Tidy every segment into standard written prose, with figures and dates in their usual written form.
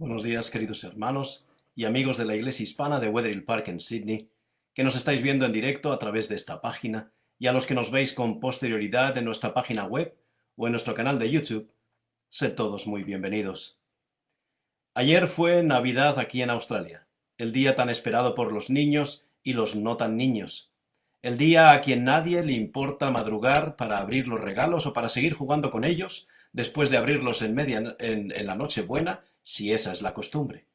Buenos días, queridos hermanos y amigos de la Iglesia Hispana de Wetherill Park en Sydney, que nos estáis viendo en directo a través de esta página, y a los que nos veis con posterioridad en nuestra página web o en nuestro canal de YouTube. Sed todos muy bienvenidos. Ayer fue Navidad aquí en Australia, el día tan esperado por los niños y los no tan niños, el día a quien nadie le importa madrugar para abrir los regalos o para seguir jugando con ellos después de abrirlos en la Nochebuena, si esa es la costumbre.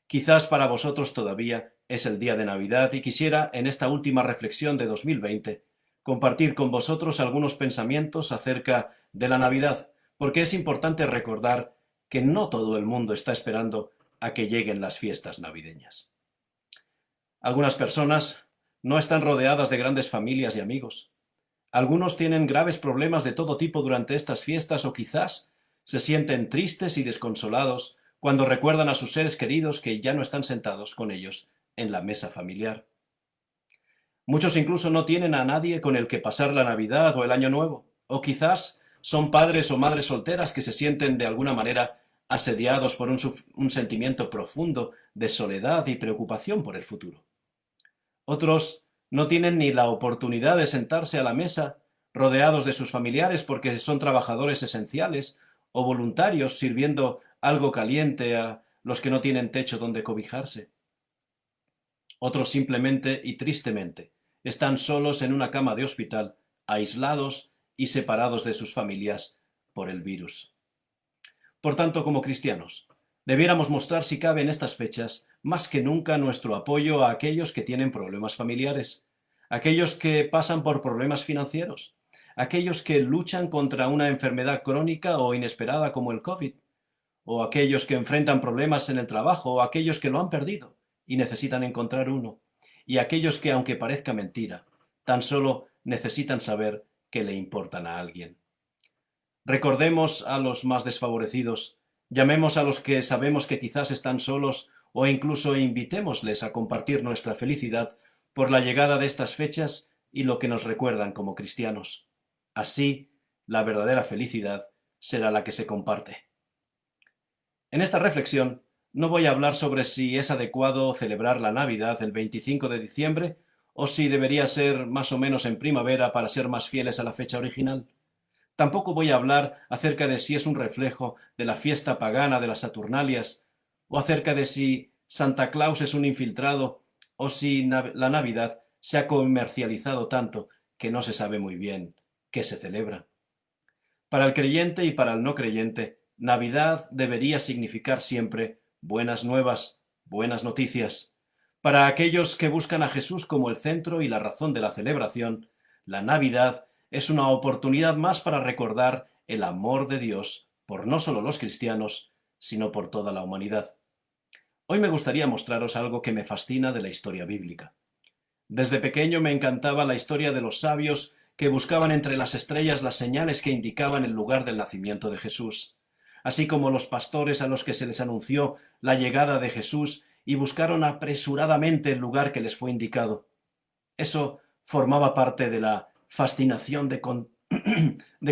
Quizás para vosotros todavía es el día de Navidad y quisiera, en esta última reflexión de 2020, compartir con vosotros algunos pensamientos acerca de la Navidad, porque es importante recordar que no todo el mundo está esperando a que lleguen las fiestas navideñas. Algunas personas no están rodeadas de grandes familias y amigos. Algunos tienen graves problemas de todo tipo durante estas fiestas o quizás se sienten tristes y desconsolados cuando recuerdan a sus seres queridos que ya no están sentados con ellos en la mesa familiar. Muchos incluso no tienen a nadie con el que pasar la Navidad o el Año Nuevo, o quizás son padres o madres solteras que se sienten de alguna manera asediados por un sentimiento profundo de soledad y preocupación por el futuro. Otros no tienen ni la oportunidad de sentarse a la mesa rodeados de sus familiares porque son trabajadores esenciales o voluntarios sirviendo algo caliente a los que no tienen techo donde cobijarse. Otros simplemente y tristemente están solos en una cama de hospital, aislados y separados de sus familias por el virus. Por tanto, como cristianos, debiéramos mostrar, si cabe en estas fechas, más que nunca nuestro apoyo a aquellos que tienen problemas familiares, aquellos que pasan por problemas financieros, aquellos que luchan contra una enfermedad crónica o inesperada como el COVID, o aquellos que enfrentan problemas en el trabajo, o aquellos que lo han perdido y necesitan encontrar uno, y aquellos que, aunque parezca mentira, tan solo necesitan saber que le importan a alguien. Recordemos a los más desfavorecidos, llamemos a los que sabemos que quizás están solos o incluso invitémosles a compartir nuestra felicidad por la llegada de estas fechas y lo que nos recuerdan como cristianos. Así, la verdadera felicidad será la que se comparte. En esta reflexión no voy a hablar sobre si es adecuado celebrar la Navidad el 25 de diciembre o si debería ser más o menos en primavera para ser más fieles a la fecha original. Tampoco voy a hablar acerca de si es un reflejo de la fiesta pagana de las Saturnalias, o acerca de si Santa Claus es un infiltrado, o si la Navidad se ha comercializado tanto que no se sabe muy bien qué se celebra. Para el creyente y para el no creyente, Navidad debería significar siempre buenas nuevas, buenas noticias. Para aquellos que buscan a Jesús como el centro y la razón de la celebración, la Navidad es una oportunidad más para recordar el amor de Dios por no solo los cristianos, sino por toda la humanidad. Hoy me gustaría mostraros algo que me fascina de la historia bíblica. Desde pequeño me encantaba la historia de los sabios que buscaban entre las estrellas las señales que indicaban el lugar del nacimiento de Jesús, así como los pastores a los que se les anunció la llegada de Jesús y buscaron apresuradamente el lugar que les fue indicado. Eso formaba parte de la fascinación de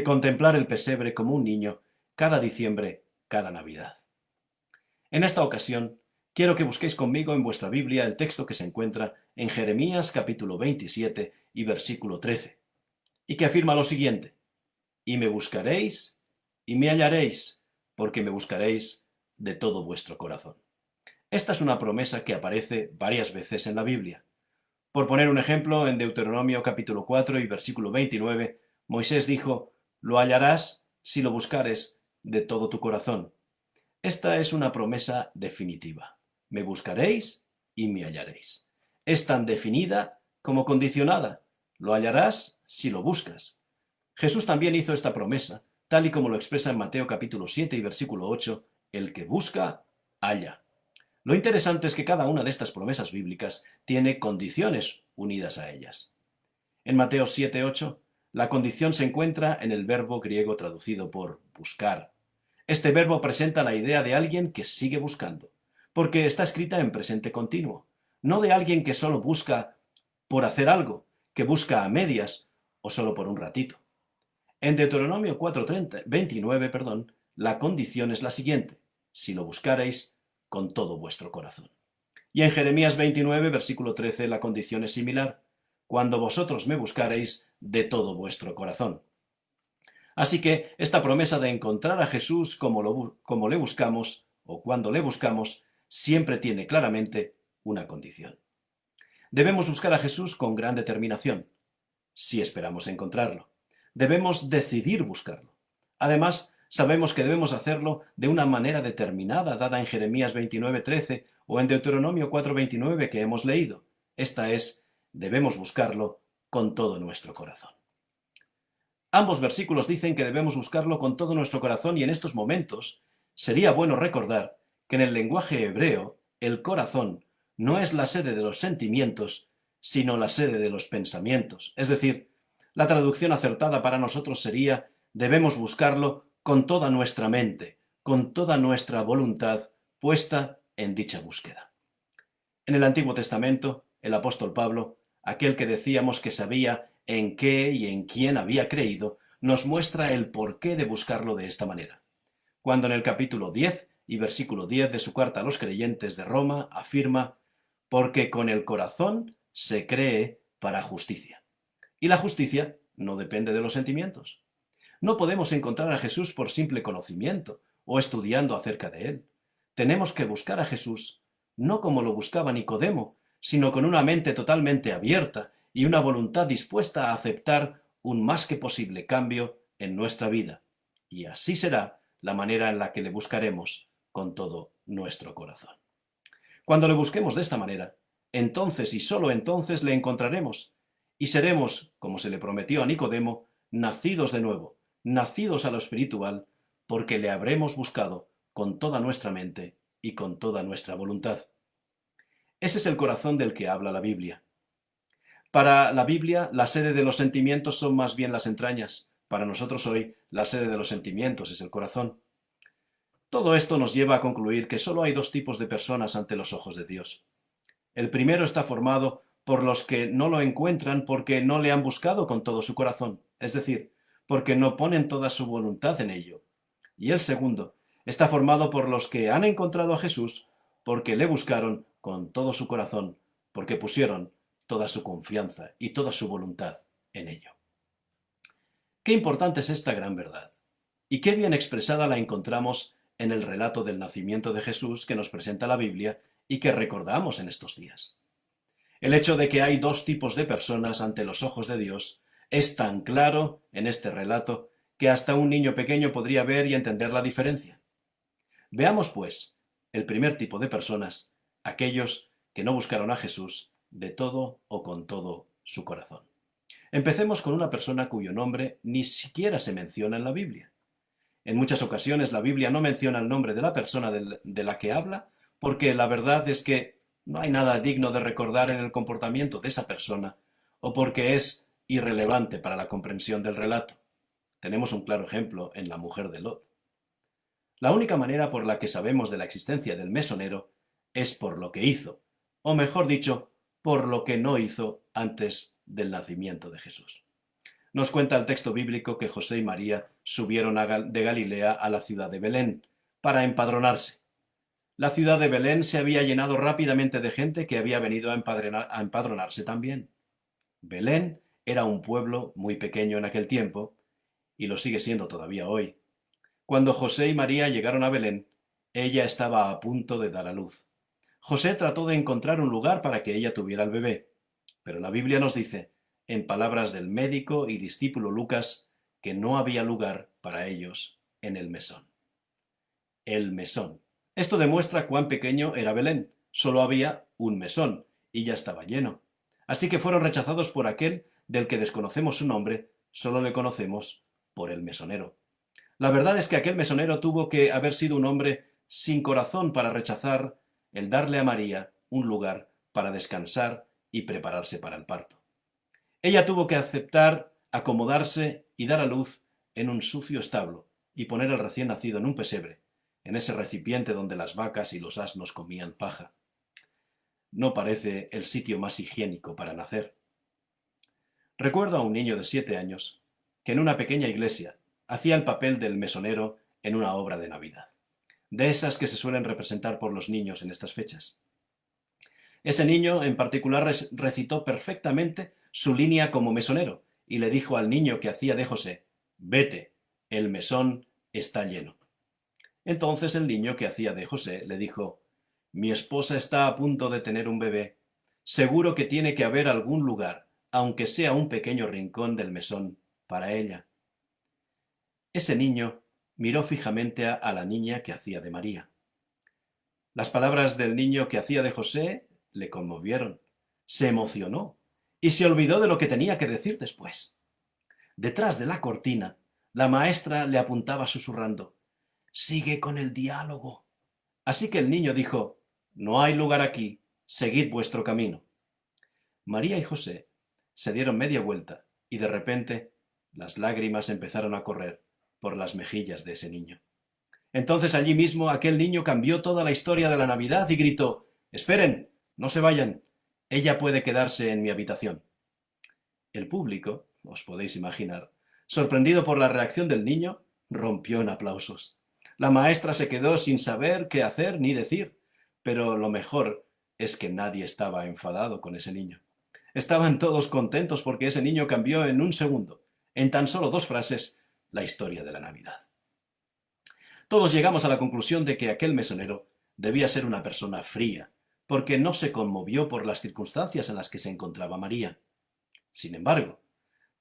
contemplar el pesebre como un niño cada diciembre, cada Navidad. En esta ocasión, quiero que busquéis conmigo en vuestra Biblia el texto que se encuentra en Jeremías capítulo 27 y versículo 13, y que afirma lo siguiente: «Y me buscaréis y me hallaréis, porque me buscaréis de todo vuestro corazón». Esta es una promesa que aparece varias veces en la Biblia. Por poner un ejemplo, en Deuteronomio capítulo 4 y versículo 29, Moisés dijo: «Lo hallarás si lo buscares de todo tu corazón». Esta es una promesa definitiva. Me buscaréis y me hallaréis. Es tan definida como condicionada. Lo hallarás si lo buscas. Jesús también hizo esta promesa, tal y como lo expresa en Mateo capítulo 7 y versículo 8, el que busca, halla. Lo interesante es que cada una de estas promesas bíblicas tiene condiciones unidas a ellas. En Mateo 7:8, la condición se encuentra en el verbo griego traducido por buscar. Este verbo presenta la idea de alguien que sigue buscando, porque está escrita en presente continuo, no de alguien que solo busca por hacer algo, que busca a medias o solo por un ratito. En Deuteronomio 4:29, la condición es la siguiente: si lo buscareis con todo vuestro corazón. Y en Jeremías 29, versículo 13, la condición es similar: cuando vosotros me buscareis de todo vuestro corazón. Así que esta promesa de encontrar a Jesús como le buscamos, o cuando le buscamos, siempre tiene claramente una condición. Debemos buscar a Jesús con gran determinación, si esperamos encontrarlo. Debemos decidir buscarlo. Además, sabemos que debemos hacerlo de una manera determinada, dada en Jeremías 29:13 o en Deuteronomio 4:29 que hemos leído. Esta es, debemos buscarlo con todo nuestro corazón. Ambos versículos dicen que debemos buscarlo con todo nuestro corazón, y en estos momentos sería bueno recordar que en el lenguaje hebreo el corazón no es la sede de los sentimientos, sino la sede de los pensamientos. Es decir, la traducción acertada para nosotros sería: debemos buscarlo con toda nuestra mente, con toda nuestra voluntad puesta en dicha búsqueda. En el Antiguo Testamento, el apóstol Pablo, aquel que decíamos que sabía en qué y en quién había creído, nos muestra el porqué de buscarlo de esta manera. Cuando en el capítulo 10 y versículo 10 de su carta a los creyentes de Roma afirma: porque con el corazón se cree para justicia. Y la justicia no depende de los sentimientos. No podemos encontrar a Jesús por simple conocimiento o estudiando acerca de él. Tenemos que buscar a Jesús no como lo buscaba Nicodemo, sino con una mente totalmente abierta y una voluntad dispuesta a aceptar un más que posible cambio en nuestra vida. Y así será la manera en la que le buscaremos con todo nuestro corazón. Cuando le busquemos de esta manera, entonces y sólo entonces le encontraremos, y seremos, como se le prometió a Nicodemo, nacidos de nuevo, nacidos a lo espiritual, porque le habremos buscado con toda nuestra mente y con toda nuestra voluntad. Ese es el corazón del que habla la Biblia. Para la Biblia, la sede de los sentimientos son más bien las entrañas. Para nosotros hoy, la sede de los sentimientos es el corazón. Todo esto nos lleva a concluir que solo hay dos tipos de personas ante los ojos de Dios. El primero está formado por los que no lo encuentran porque no le han buscado con todo su corazón, es decir, porque no ponen toda su voluntad en ello. Y el segundo está formado por los que han encontrado a Jesús porque le buscaron con todo su corazón, porque pusieron toda su confianza y toda su voluntad en ello. Qué importante es esta gran verdad, y qué bien expresada la encontramos en el relato del nacimiento de Jesús que nos presenta la Biblia y que recordamos en estos días. El hecho de que hay dos tipos de personas ante los ojos de Dios es tan claro en este relato que hasta un niño pequeño podría ver y entender la diferencia. Veamos, pues, el primer tipo de personas, aquellos que no buscaron a Jesús de todo o con todo su corazón. Empecemos con una persona cuyo nombre ni siquiera se menciona en la Biblia. En muchas ocasiones la Biblia no menciona el nombre de la persona de la que habla, porque la verdad es que no hay nada digno de recordar en el comportamiento de esa persona, o porque es irrelevante para la comprensión del relato. Tenemos un claro ejemplo en la mujer de Lot. La única manera por la que sabemos de la existencia del mesonero es por lo que hizo, o mejor dicho, por lo que no hizo antes del nacimiento de Jesús. Nos cuenta el texto bíblico que José y María subieron de Galilea a la ciudad de Belén para empadronarse. La ciudad de Belén se había llenado rápidamente de gente que había venido a empadronarse también. Belén era un pueblo muy pequeño en aquel tiempo, y lo sigue siendo todavía hoy. Cuando José y María llegaron a Belén, ella estaba a punto de dar a luz. José trató de encontrar un lugar para que ella tuviera el bebé, pero la Biblia nos dice, en palabras del médico y discípulo Lucas, que no había lugar para ellos en el mesón. El mesón. Esto demuestra cuán pequeño era Belén. Solo había un mesón, y ya estaba lleno. Así que fueron rechazados por aquel del que desconocemos su nombre, solo le conocemos por el mesonero. La verdad es que aquel mesonero tuvo que haber sido un hombre sin corazón para rechazar el darle a María un lugar para descansar y prepararse para el parto. Ella tuvo que aceptar, acomodarse y dar a luz en un sucio establo y poner al recién nacido en un pesebre, en ese recipiente donde las vacas y los asnos comían paja. No parece el sitio más higiénico para nacer. Recuerdo a un niño de 7 años que en una pequeña iglesia hacía el papel del mesonero en una obra de Navidad. de esas que se suelen representar por los niños en estas fechas. Ese niño en particular recitó perfectamente su línea como mesonero y le dijo al niño que hacía de José: «Vete, el mesón está lleno». Entonces el niño que hacía de José le dijo: «Mi esposa está a punto de tener un bebé. Seguro que tiene que haber algún lugar, aunque sea un pequeño rincón del mesón, para ella». Ese niño miró fijamente a la niña que hacía de María. Las palabras del niño que hacía de José le conmovieron, se emocionó y se olvidó de lo que tenía que decir después. Detrás de la cortina, la maestra le apuntaba susurrando: «Sigue con el diálogo». Así que el niño dijo: «No hay lugar aquí, seguid vuestro camino». María y José se dieron media vuelta y de repente las lágrimas empezaron a correr por las mejillas de ese niño. Entonces allí mismo aquel niño cambió toda la historia de la Navidad y gritó: «Esperen, no se vayan, ella puede quedarse en mi habitación». El público, os podéis imaginar, sorprendido por la reacción del niño, rompió en aplausos. La maestra se quedó sin saber qué hacer ni decir, pero lo mejor es que nadie estaba enfadado con ese niño. Estaban todos contentos porque ese niño cambió en un segundo, en tan solo 2 frases, la historia de la Navidad. Todos llegamos a la conclusión de que aquel mesonero debía ser una persona fría, porque no se conmovió por las circunstancias en las que se encontraba María. Sin embargo,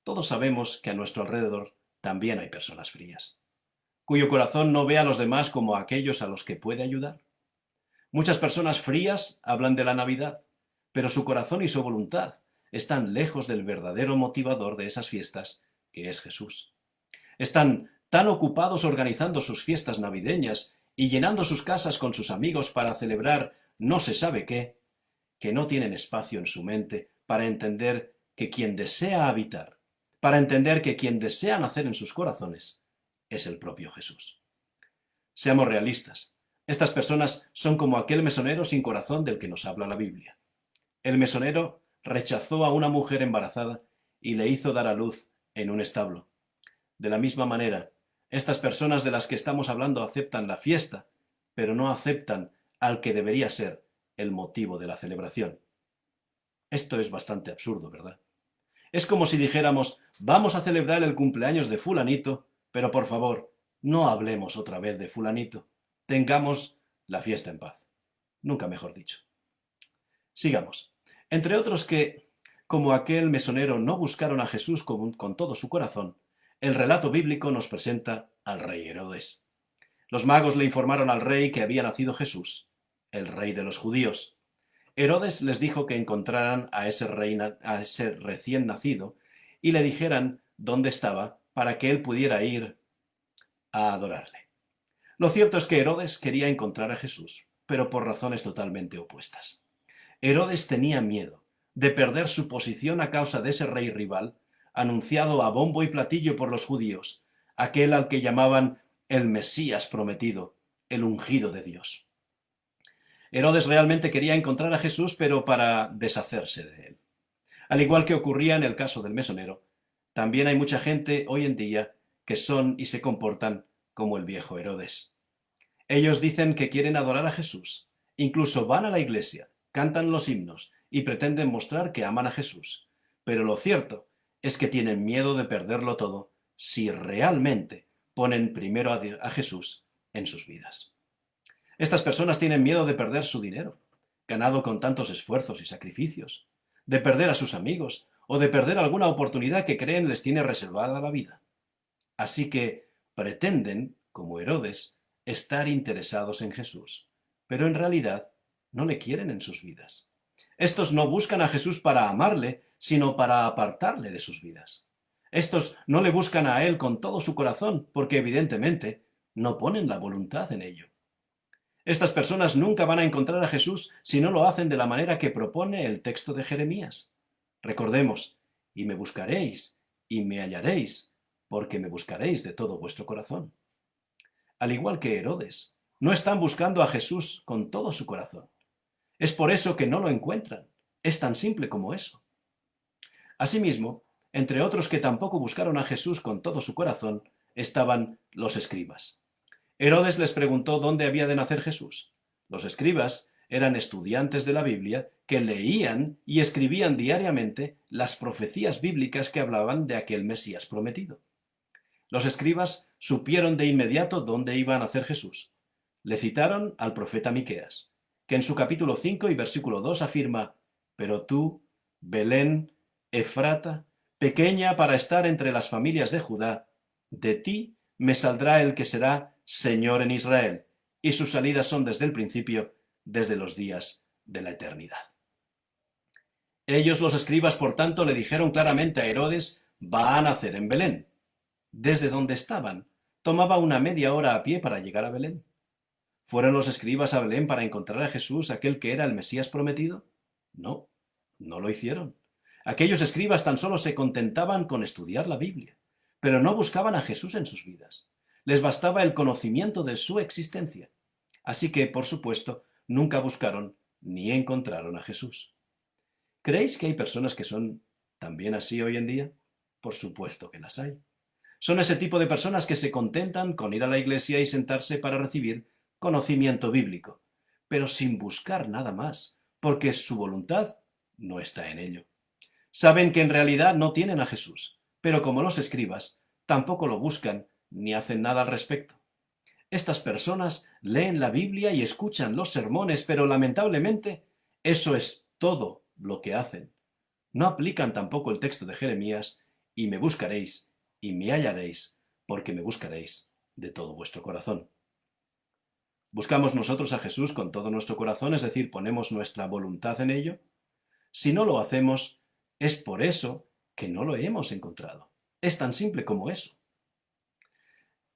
todos sabemos que a nuestro alrededor también hay personas frías, cuyo corazón no ve a los demás como a aquellos a los que puede ayudar. Muchas personas frías hablan de la Navidad, pero su corazón y su voluntad están lejos del verdadero motivador de esas fiestas, que es Jesús. Están tan ocupados organizando sus fiestas navideñas y llenando sus casas con sus amigos para celebrar no se sabe qué, que no tienen espacio en su mente para entender que quien desea habitar, para entender que quien desea nacer en sus corazones, es el propio Jesús. Seamos realistas. Estas personas son como aquel mesonero sin corazón del que nos habla la Biblia. El mesonero rechazó a una mujer embarazada y le hizo dar a luz en un establo. De la misma manera, estas personas de las que estamos hablando aceptan la fiesta, pero no aceptan al que debería ser el motivo de la celebración. Esto es bastante absurdo, ¿verdad? Es como si dijéramos: «Vamos a celebrar el cumpleaños de fulanito, pero por favor, no hablemos otra vez de fulanito. Tengamos la fiesta en paz». Nunca mejor dicho. Sigamos. Entre otros que, como aquel mesonero, no buscaron a Jesús con todo su corazón, el relato bíblico nos presenta al rey Herodes. Los magos le informaron al rey que había nacido Jesús, el rey de los judíos. Herodes les dijo que encontraran a ese recién nacido y le dijeran dónde estaba para que él pudiera ir a adorarle. Lo cierto es que Herodes quería encontrar a Jesús, pero por razones totalmente opuestas. Herodes tenía miedo de perder su posición a causa de ese rey rival, anunciado a bombo y platillo por los judíos, aquel al que llamaban el Mesías prometido, el ungido de Dios. Herodes realmente quería encontrar a Jesús, pero para deshacerse de él. Al igual que ocurría en el caso del mesonero, también hay mucha gente hoy en día que son y se comportan como el viejo Herodes. Ellos dicen que quieren adorar a Jesús, incluso van a la iglesia, cantan los himnos y pretenden mostrar que aman a Jesús, pero lo cierto es que tienen miedo de perderlo todo si realmente ponen primero a Jesús en sus vidas. Estas personas tienen miedo de perder su dinero, ganado con tantos esfuerzos y sacrificios, de perder a sus amigos o de perder alguna oportunidad que creen les tiene reservada la vida. Así que pretenden, como Herodes, estar interesados en Jesús, pero en realidad no le quieren en sus vidas. Estos no buscan a Jesús para amarle, sino para apartarle de sus vidas. Estos no le buscan a Él con todo su corazón, porque evidentemente no ponen la voluntad en ello. Estas personas nunca van a encontrar a Jesús si no lo hacen de la manera que propone el texto de Jeremías. Recordemos: «Y me buscaréis, y me hallaréis, porque me buscaréis de todo vuestro corazón». Al igual que Herodes, no están buscando a Jesús con todo su corazón. Es por eso que no lo encuentran. Es tan simple como eso. Asimismo, entre otros que tampoco buscaron a Jesús con todo su corazón, estaban los escribas. Herodes les preguntó dónde había de nacer Jesús. Los escribas eran estudiantes de la Biblia que leían y escribían diariamente las profecías bíblicas que hablaban de aquel Mesías prometido. Los escribas supieron de inmediato dónde iba a nacer Jesús. Le citaron al profeta Miqueas, que en su capítulo 5 y versículo 2 afirma: «Pero tú, Belén, Efrata, pequeña para estar entre las familias de Judá, de ti me saldrá el que será Señor en Israel, y sus salidas son desde el principio, desde los días de la eternidad». Ellos, los escribas, por tanto, le dijeron claramente a Herodes: «Va a nacer en Belén». Desde donde estaban, tomaba una media hora a pie para llegar a Belén. ¿Fueron los escribas a Belén para encontrar a Jesús, aquel que era el Mesías prometido? No, no lo hicieron. Aquellos escribas tan solo se contentaban con estudiar la Biblia, pero no buscaban a Jesús en sus vidas. Les bastaba el conocimiento de su existencia. Así que, por supuesto, nunca buscaron ni encontraron a Jesús. ¿Creéis que hay personas que son también así hoy en día? Por supuesto que las hay. Son ese tipo de personas que se contentan con ir a la iglesia y sentarse para recibir conocimiento bíblico, pero sin buscar nada más, porque su voluntad no está en ello. Saben que en realidad no tienen a Jesús, pero como los escribas, tampoco lo buscan ni hacen nada al respecto. Estas personas leen la Biblia y escuchan los sermones, pero lamentablemente eso es todo lo que hacen. No aplican tampoco el texto de Jeremías: «Y me buscaréis, y me hallaréis, porque me buscaréis de todo vuestro corazón». ¿Buscamos nosotros a Jesús con todo nuestro corazón, es decir, ponemos nuestra voluntad en ello? Si no lo hacemos, es por eso que no lo hemos encontrado. Es tan simple como eso.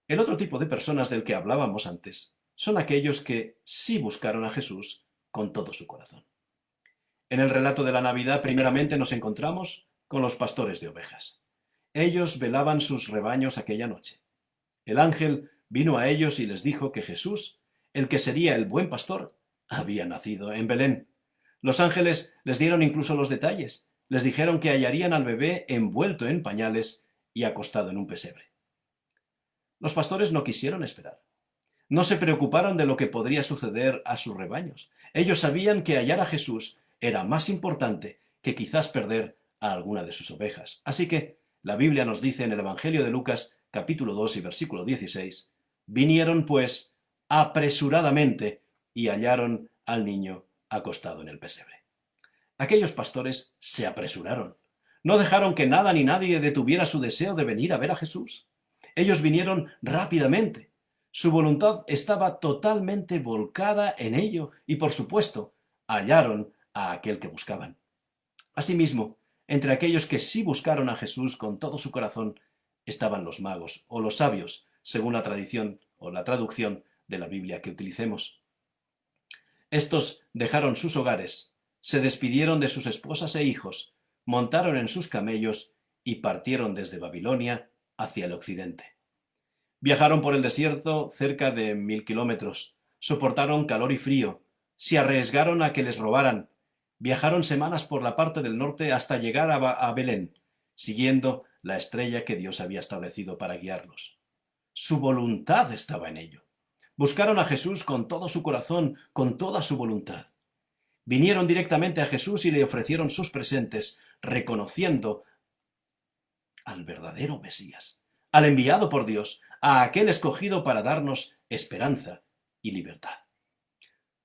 El otro tipo de personas del que hablábamos antes son aquellos que sí buscaron a Jesús con todo su corazón. En el relato de la Navidad, primeramente nos encontramos con los pastores de ovejas. Ellos velaban sus rebaños aquella noche. El ángel vino a ellos y les dijo que Jesús, el que sería el buen pastor, había nacido en Belén. Los ángeles les dieron incluso los detalles. Les dijeron que hallarían al bebé envuelto en pañales y acostado en un pesebre. Los pastores no quisieron esperar. No se preocuparon de lo que podría suceder a sus rebaños. Ellos sabían que hallar a Jesús era más importante que quizás perder a alguna de sus ovejas. Así que la Biblia nos dice en el Evangelio de Lucas, capítulo 2 y versículo 16, «Vinieron, pues, apresuradamente y hallaron al niño acostado en el pesebre». Aquellos pastores se apresuraron. No dejaron que nada ni nadie detuviera su deseo de venir a ver a Jesús. Ellos vinieron rápidamente. Su voluntad estaba totalmente volcada en ello y, por supuesto, hallaron a aquel que buscaban. Asimismo, entre aquellos que sí buscaron a Jesús con todo su corazón, estaban los magos o los sabios, según la tradición o la traducción de la Biblia que utilicemos. Estos dejaron sus hogares, se despidieron de sus esposas e hijos, montaron en sus camellos y partieron desde Babilonia hacia el occidente. Viajaron por el desierto cerca de 1000 kilómetros, soportaron calor y frío, se arriesgaron a que les robaran, viajaron semanas por la parte del norte hasta llegar a Belén, siguiendo la estrella que Dios había establecido para guiarlos. Su voluntad estaba en ello. Buscaron a Jesús con todo su corazón, con toda su voluntad. Vinieron directamente a Jesús y le ofrecieron sus presentes, reconociendo al verdadero Mesías, al enviado por Dios, a aquel escogido para darnos esperanza y libertad.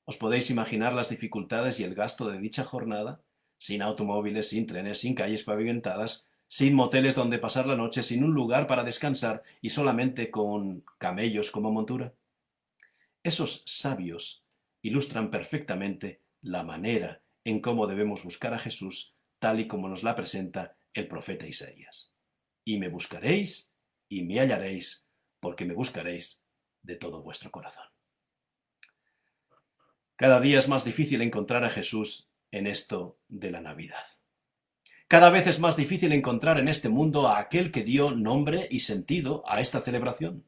¿Os podéis imaginar las dificultades y el gasto de dicha jornada? Sin automóviles, sin trenes, sin calles pavimentadas, sin moteles donde pasar la noche, sin un lugar para descansar y solamente con camellos como montura. Esos sabios ilustran perfectamente la manera en cómo debemos buscar a Jesús, tal y como nos la presenta el profeta Isaías. «Y me buscaréis y me hallaréis, porque me buscaréis de todo vuestro corazón». Cada día es más difícil encontrar a Jesús en esto de la Navidad. Cada vez es más difícil encontrar en este mundo a aquel que dio nombre y sentido a esta celebración.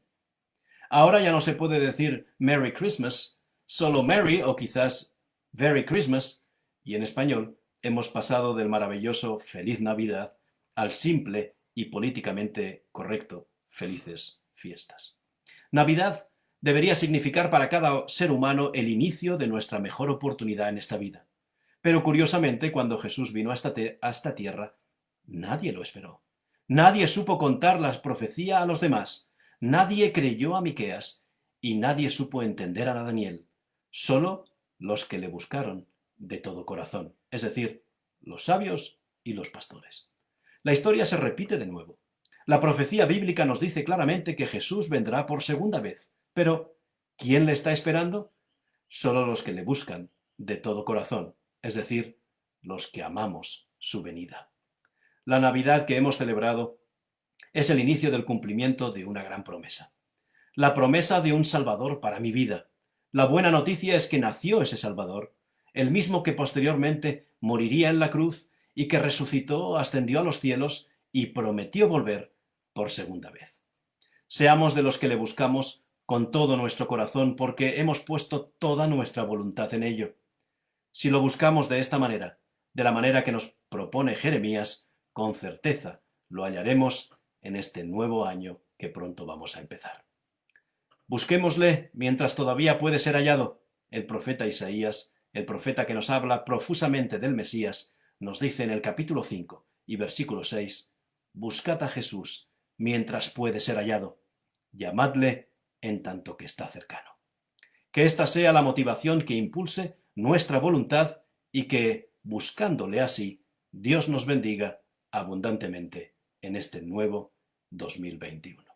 Ahora ya no se puede decir Merry Christmas, solo Merry o quizás Very Christmas, y en español hemos pasado del maravilloso Feliz Navidad al simple y políticamente correcto Felices Fiestas. Navidad debería significar para cada ser humano el inicio de nuestra mejor oportunidad en esta vida. Pero curiosamente, cuando Jesús vino a esta tierra, nadie lo esperó. Nadie supo contar la profecía a los demás. Nadie creyó a Miqueas y nadie supo entender a Daniel. Solo los que le buscaron de todo corazón, es decir, los sabios y los pastores. La historia se repite de nuevo. La profecía bíblica nos dice claramente que Jesús vendrá por segunda vez. Pero, ¿quién le está esperando? Solo los que le buscan de todo corazón, es decir, los que amamos su venida. La Navidad que hemos celebrado es el inicio del cumplimiento de una gran promesa. La promesa de un Salvador para mi vida. La buena noticia es que nació ese Salvador, el mismo que posteriormente moriría en la cruz y que resucitó, ascendió a los cielos y prometió volver por segunda vez. Seamos de los que le buscamos con todo nuestro corazón porque hemos puesto toda nuestra voluntad en ello. Si lo buscamos de esta manera, de la manera que nos propone Jeremías, con certeza lo hallaremos en este nuevo año que pronto vamos a empezar. Busquémosle mientras todavía puede ser hallado. El profeta Isaías, el profeta que nos habla profusamente del Mesías, nos dice en el capítulo 5 y versículo 6, «Buscad a Jesús mientras puede ser hallado. Llamadle en tanto que está cercano». Que esta sea la motivación que impulse nuestra voluntad y que, buscándole así, Dios nos bendiga abundantemente en este nuevo 2021.